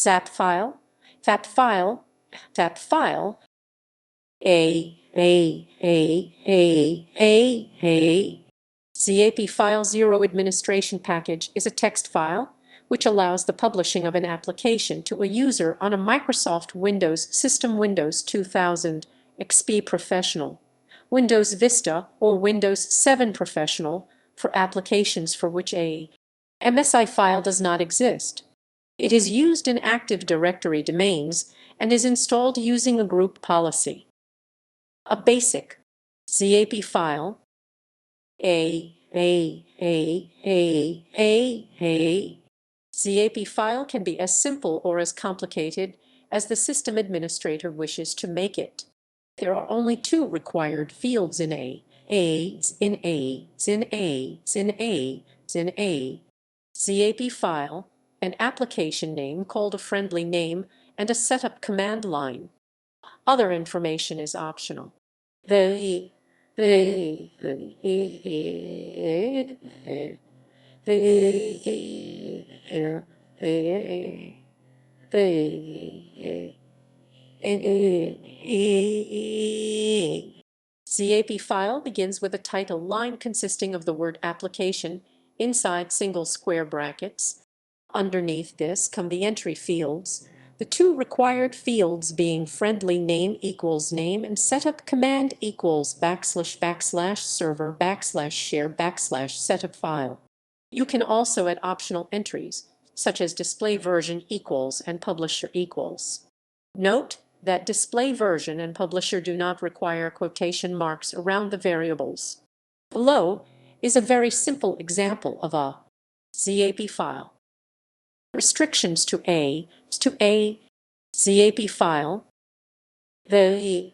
ZAP file, ZAP file, ZAP file, ZAP File 0 Administration Package is a text file which allows the publishing of an application to a user on a Microsoft Windows system, Windows 2000 XP Professional, Windows Vista, or Windows 7 Professional for applications for which a MSI file does not exist. It is used in Active Directory domains and is installed using a group policy. A basic ZAP file, ZAP file can be as simple or as complicated as the system administrator wishes to make it. There are only two required fields in ZAP file, an application name called a friendly name, and a setup command line. Other information is optional. ZAP file begins with a title line consisting of the word application inside single square brackets. Underneath this come the entry fields, the two required fields being friendly name equals name and setup command equals / server / share / setup file. You can also add optional entries, such as display version equals and publisher equals. Note that display version and publisher do not require quotation marks around the variables. Below is a very simple example of a ZAP file. Restrictions to a ZAP file. ZAP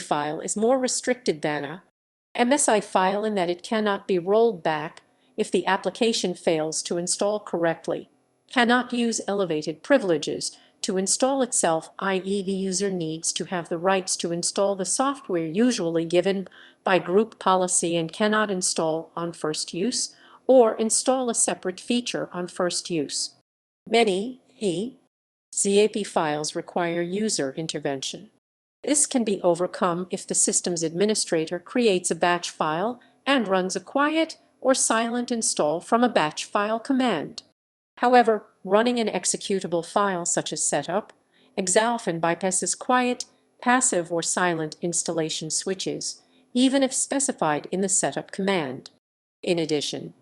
file is more restricted than a MSI file in that it cannot be rolled back if the application fails to install correctly, cannot use elevated privileges to install itself, i.e. the user needs to have the rights to install the software usually given by group policy, and cannot install on first use or install a separate feature on first use. Many ZAP files require user intervention. This can be overcome if the system's administrator creates a batch file and runs a quiet or silent install from a batch file command. However, running an executable file such as setup, often bypasses quiet, passive, or silent installation switches, even if specified in the setup command. In addition,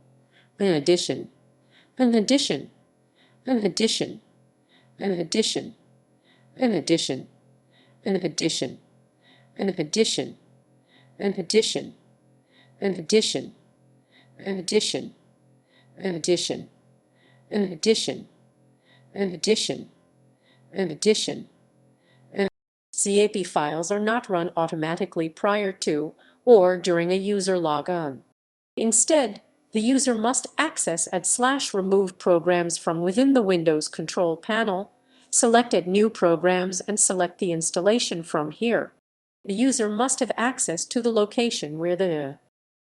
ZAP files are not run automatically prior to or during a user logon. Instead, the user must access add/remove programs from within the Windows control panel, select Add New Programs, and select the installation from here. The user must have access to the location where the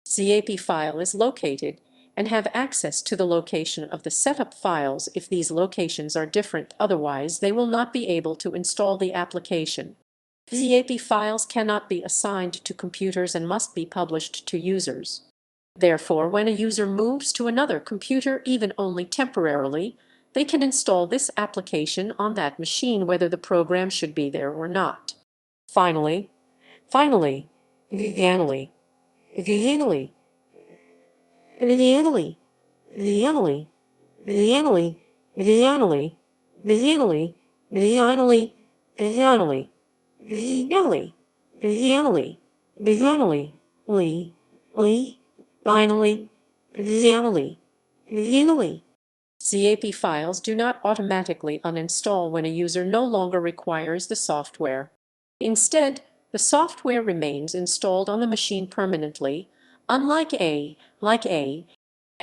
ZAP file is located and have access to the location of the setup files if these locations are different. Otherwise, they will not be able to install the application. ZAP files cannot be assigned to computers and must be published to users. Therefore, when a user moves to another computer, even only temporarily, they can install this application on that machine whether the program should be there or not. Finally, ZAP files do not automatically uninstall when a user no longer requires the software. Instead, the software remains installed on the machine permanently, unlike a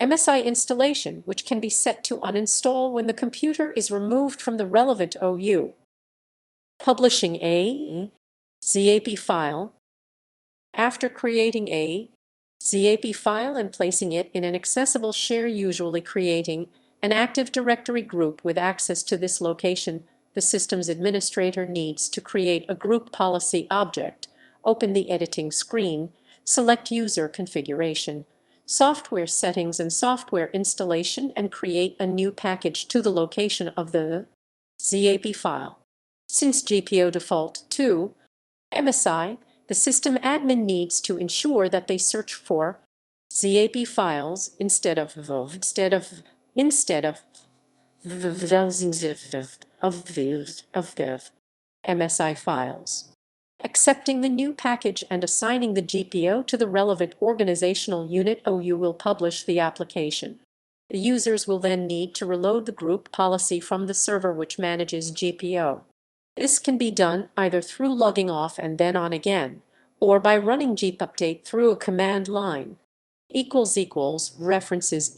MSI installation, which can be set to uninstall when the computer is removed from the relevant OU. Publishing a ZAP file. After creating a ZAP file and placing it in an accessible share, usually creating an Active Directory group with access to this location, the system's administrator needs to create a group policy object. Open the editing screen, select User Configuration, Software Settings and Software Installation, and create a new package to the location of the ZAP file. Since GPO default to MSI, the system admin needs to ensure that they search for ZAP files instead of MSI files. Accepting the new package and assigning the GPO to the relevant organizational unit OU will publish the application. The users will then need to reload the group policy from the server which manages GPO. This can be done either through logging off and then on again, or by running GP update through a command line. References